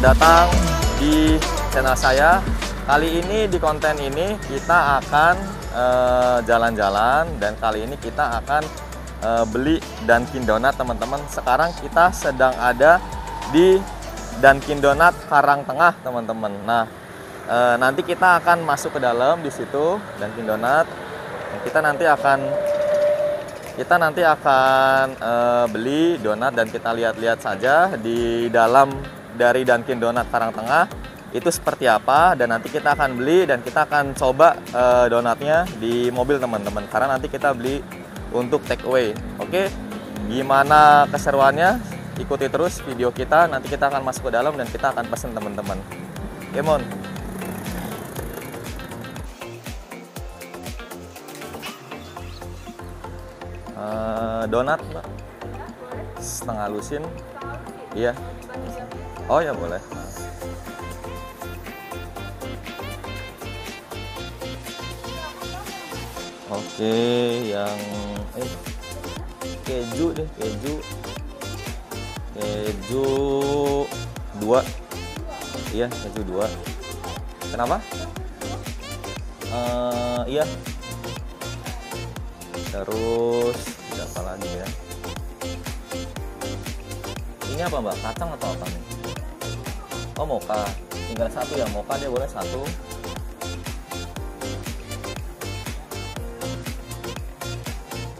datang di channel saya. Kali ini di konten ini kita akan jalan-jalan dan kali ini kita akan beli Dunkin Donat teman-teman. Sekarang kita sedang ada di Dunkin Donat Karangtengah teman-teman. Nah, nanti kita akan masuk ke dalam di situ Dunkin Donat. Kita nanti akan beli donat dan kita lihat-lihat saja di dalam dari Dunkin Donat Karangtengah itu seperti apa, dan nanti kita akan beli dan kita akan coba donatnya di mobil teman-teman, karena nanti kita beli untuk take away. Oke, gimana keseruannya? Ikuti terus video kita, nanti kita akan masuk ke dalam dan kita akan pesen teman-teman. Come on. Donat Mbak, setengah lusin. Iya. Oh ya boleh. Oke, yang keju deh, keju 2. Iya, keju 2. Kenapa? Iya. Terus apa lagi ya? Ini apa Mbak? Kacang atau apa nih? Oh, mocha. Tinggal satu ya, mocha dia boleh satu.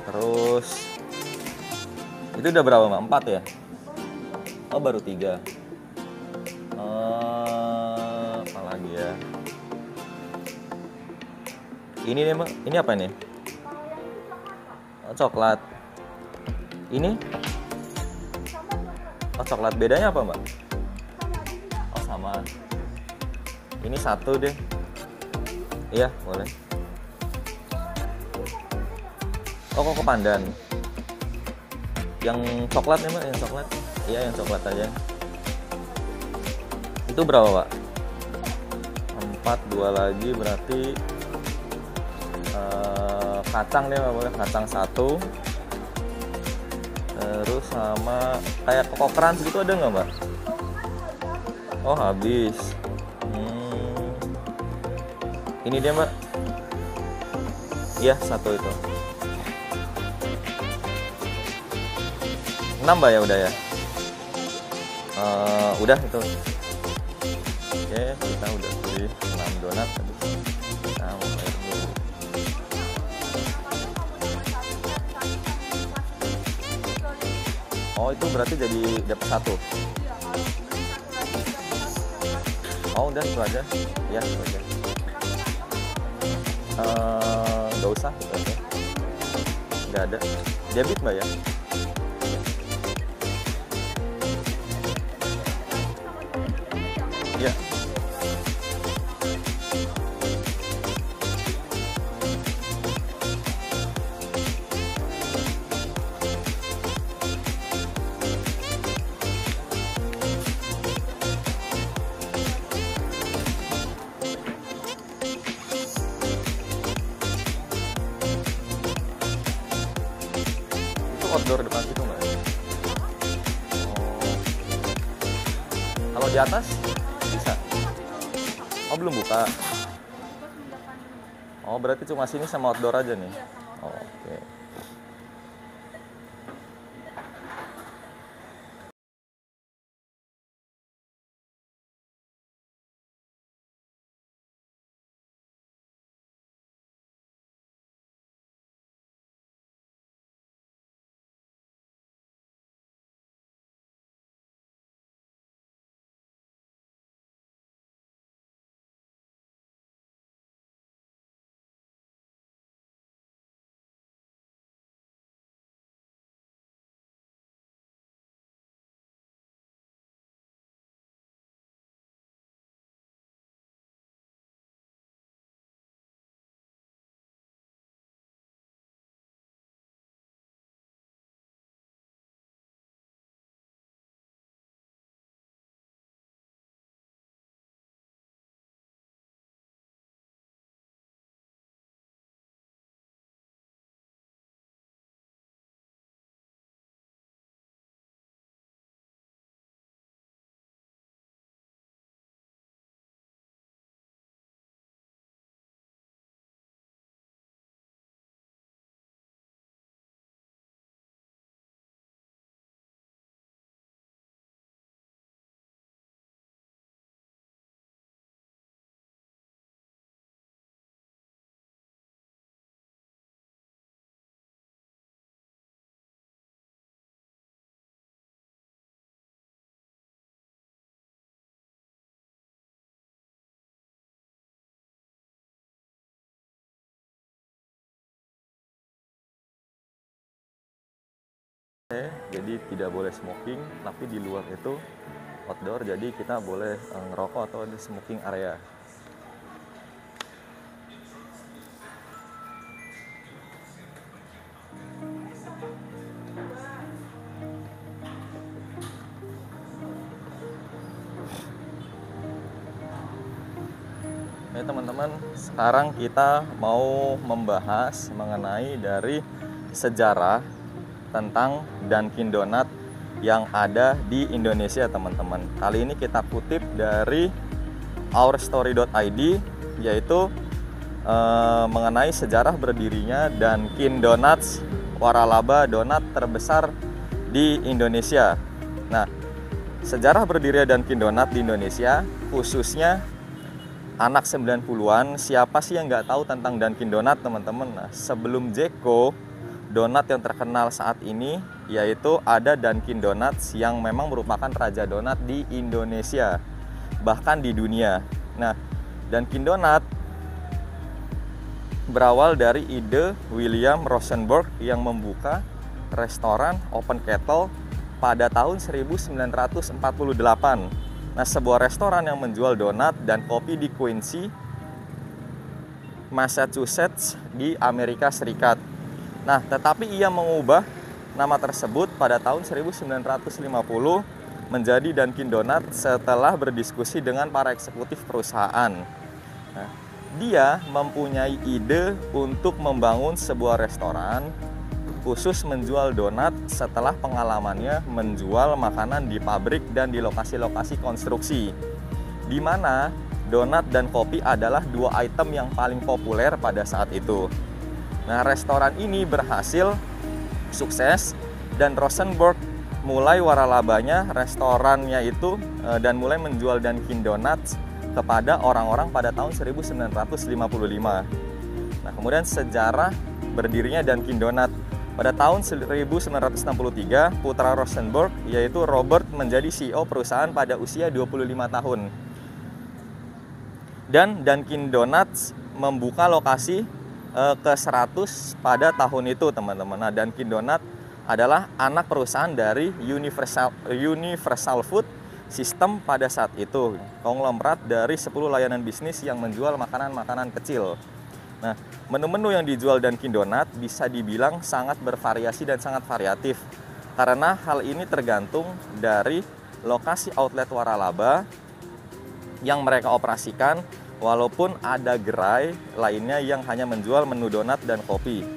Terus itu udah berapa Mbak? 4 ya? Oh, baru 3. Apa lagi ya? Ini nih Mbak, ini apa nih? Oh, coklat. Ini? Oh, coklat. Bedanya apa Mbak? Oh, sama. Ini satu deh. Iya, boleh. Oh, kok pandan. Yang coklat nih Mbak, yang coklat. Iya, yang coklat aja. Itu berapa Pak? 4, 2 lagi berarti kacang deh Mbak, boleh kacang 1. Terus sama kayak Koko Crunch gitu ada nggak Mbak? Oh, habis. Ini dia Mbak. Iya, 1 itu. 6 Mbak ya, udah ya. Udah itu. Oke, kita udah beli 6 donat. Kita mau bayar dulu. Oh, itu berarti jadi dapat 1. Oh, udah itu aja. Ya, itu aja. Nggak usah, itu aja. Nggak ada. Debit Mbak ya? Ya. Itu outdoor depan situ Mbak? Oh. Kalau di atas bisa? Oh, belum buka. Oh, berarti cuma sini sama outdoor aja nih. Oh, oke. Jadi tidak boleh smoking, tapi di luar itu outdoor, jadi kita boleh ngerokok atau di smoking area. Oke teman-teman, sekarang kita mau membahas mengenai dari sejarah tentang Dunkin Donat yang ada di Indonesia teman-teman. Kali ini kita kutip dari ourstory.id, yaitu mengenai sejarah berdirinya Dunkin Donuts, waralaba donat terbesar di Indonesia. Nah, sejarah berdirinya Dunkin Donat di Indonesia, khususnya anak 90-an, siapa sih yang nggak tahu tentang Dunkin Donat teman-teman? Nah, sebelum Jeko, donat yang terkenal saat ini yaitu ada Dunkin Donuts yang memang merupakan raja donat di Indonesia, bahkan di dunia. Nah, Dunkin Donat berawal dari ide William Rosenberg yang membuka restoran Open Kettle pada tahun 1948. Nah, sebuah restoran yang menjual donat dan kopi di Quincy, Massachusetts di Amerika Serikat. Nah, tetapi ia mengubah nama tersebut pada tahun 1950 menjadi Dunkin Donat setelah berdiskusi dengan para eksekutif perusahaan. Nah, dia mempunyai ide untuk membangun sebuah restoran khusus menjual donat setelah pengalamannya menjual makanan di pabrik dan di lokasi-lokasi konstruksi, di mana donat dan kopi adalah dua item yang paling populer pada saat itu. Nah, restoran ini berhasil sukses dan Rosenberg mulai waralabanya restorannya itu dan mulai menjual Dunkin Donuts kepada orang-orang pada tahun 1955. Nah, kemudian sejarah berdirinya Dunkin Donat. Pada tahun 1963, putra Rosenberg yaitu Robert menjadi CEO perusahaan pada usia 25 tahun. Dan Dunkin Donuts membuka lokasi ke 100 pada tahun itu teman-teman. Nah, Dunkin Donat adalah anak perusahaan dari Universal Food System pada saat itu, konglomerat dari 10 layanan bisnis yang menjual makanan-makanan kecil. Nah, menu-menu yang dijual Dunkin Donat bisa dibilang sangat bervariasi dan sangat variatif, karena hal ini tergantung dari lokasi outlet waralaba yang mereka operasikan, walaupun ada gerai lainnya yang hanya menjual menu donat dan kopi.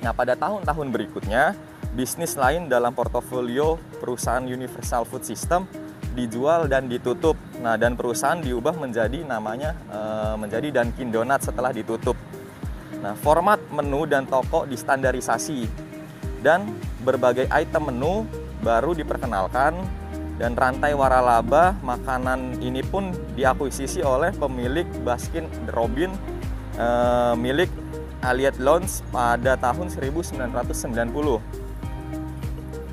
Nah, pada tahun-tahun berikutnya, bisnis lain dalam portofolio perusahaan Universal Food System dijual dan ditutup. Nah, dan perusahaan diubah menjadi namanya menjadi Dunkin Donat setelah ditutup. Nah, format menu dan toko distandarisasi dan berbagai item menu baru diperkenalkan. Dan rantai waralaba makanan ini pun diakuisisi oleh pemilik Baskin Robbins milik Elliott Lounge pada tahun 1990.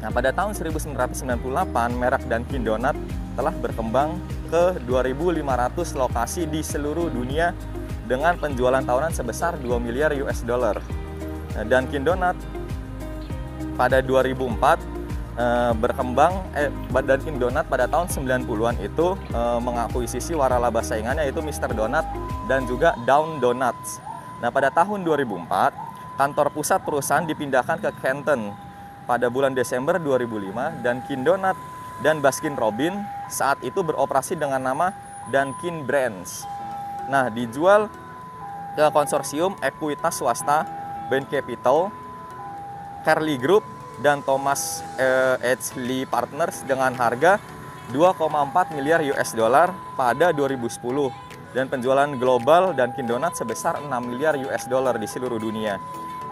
Nah, pada tahun 1998 merek Dunkin Donat telah berkembang ke 2.500 lokasi di seluruh dunia dengan penjualan tahunan sebesar 2 miliar US dollar. Nah, Dunkin Donat pada 2004 Dunkin Donat pada tahun 90-an itu mengakuisisi waralaba saingannya yaitu Mr. Donut dan juga Down Donuts. Nah, pada tahun 2004 kantor pusat perusahaan dipindahkan ke Canton. Pada bulan Desember 2005 Dunkin Donat dan Baskin Robbins saat itu beroperasi dengan nama Dunkin Brands. Nah, dijual ke konsorsium ekuitas swasta Bain Capital, Carlyle Group dan Thomas H. Lee Partners dengan harga 2,4 miliar US dollar pada 2010 dan penjualan global Dunkin Donat sebesar 6 miliar US dollar di seluruh dunia.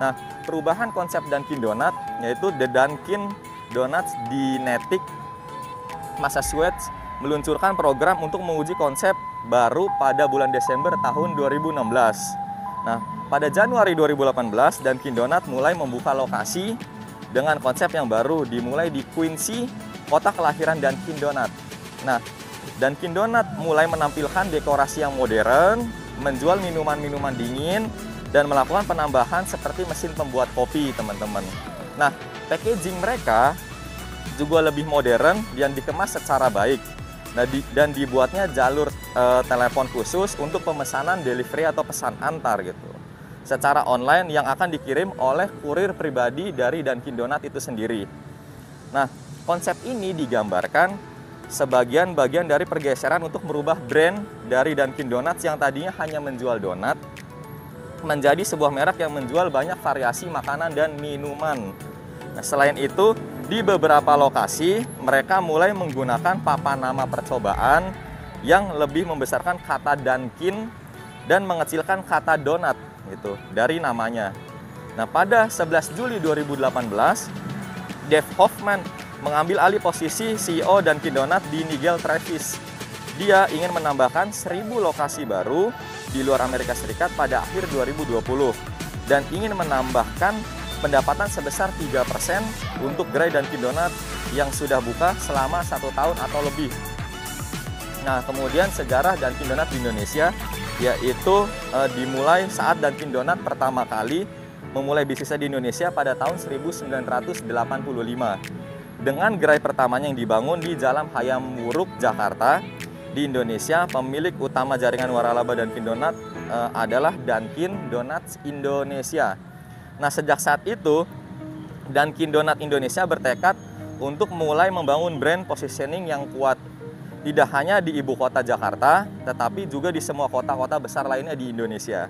Nah, perubahan konsep Dunkin Donat yaitu The Dunkin Donuts di Natick, Massachusetts meluncurkan program untuk menguji konsep baru pada bulan Desember tahun 2016. Nah, pada Januari 2018 Dunkin Donat mulai membuka lokasi dengan konsep yang baru, dimulai di Quincy, kota kelahiran Dunkin Donat. Nah, Dunkin Donat mulai menampilkan dekorasi yang modern, menjual minuman-minuman dingin, dan melakukan penambahan seperti mesin pembuat kopi, teman-teman. Nah, packaging mereka juga lebih modern dan dikemas secara baik. Nah, dan dibuatnya jalur telepon khusus untuk pemesanan delivery atau pesan antar gitu. Secara online yang akan dikirim oleh kurir pribadi dari Dunkin Donat itu sendiri. Nah, konsep ini digambarkan sebagian bagian dari pergeseran untuk merubah brand dari Dunkin Donuts yang tadinya hanya menjual donat menjadi sebuah merek yang menjual banyak variasi makanan dan minuman. Nah, selain itu, di beberapa lokasi mereka mulai menggunakan papan nama percobaan yang lebih membesarkan kata Dunkin dan mengecilkan kata donat gitu dari namanya. Nah, pada 11 Juli 2018, Dave Hoffman mengambil alih posisi CEO Dunkin Donat di Nigel Travis. Dia ingin menambahkan 1.000 lokasi baru di luar Amerika Serikat pada akhir 2020 dan ingin menambahkan pendapatan sebesar 3% untuk gerai Dunkin Donat yang sudah buka selama 1 tahun atau lebih. Nah, kemudian sejarah Dunkin Donat di Indonesia yaitu dimulai saat Dunkin Donat pertama kali memulai bisnisnya di Indonesia pada tahun 1985 dengan gerai pertamanya yang dibangun di Jalan Hayam Wuruk, Jakarta. Di Indonesia, pemilik utama jaringan waralaba Dunkin Donat adalah Dunkin Donuts Indonesia. Nah, sejak saat itu Dunkin Donat Indonesia bertekad untuk mulai membangun brand positioning yang kuat, tidak hanya di ibu kota Jakarta, tetapi juga di semua kota-kota besar lainnya di Indonesia.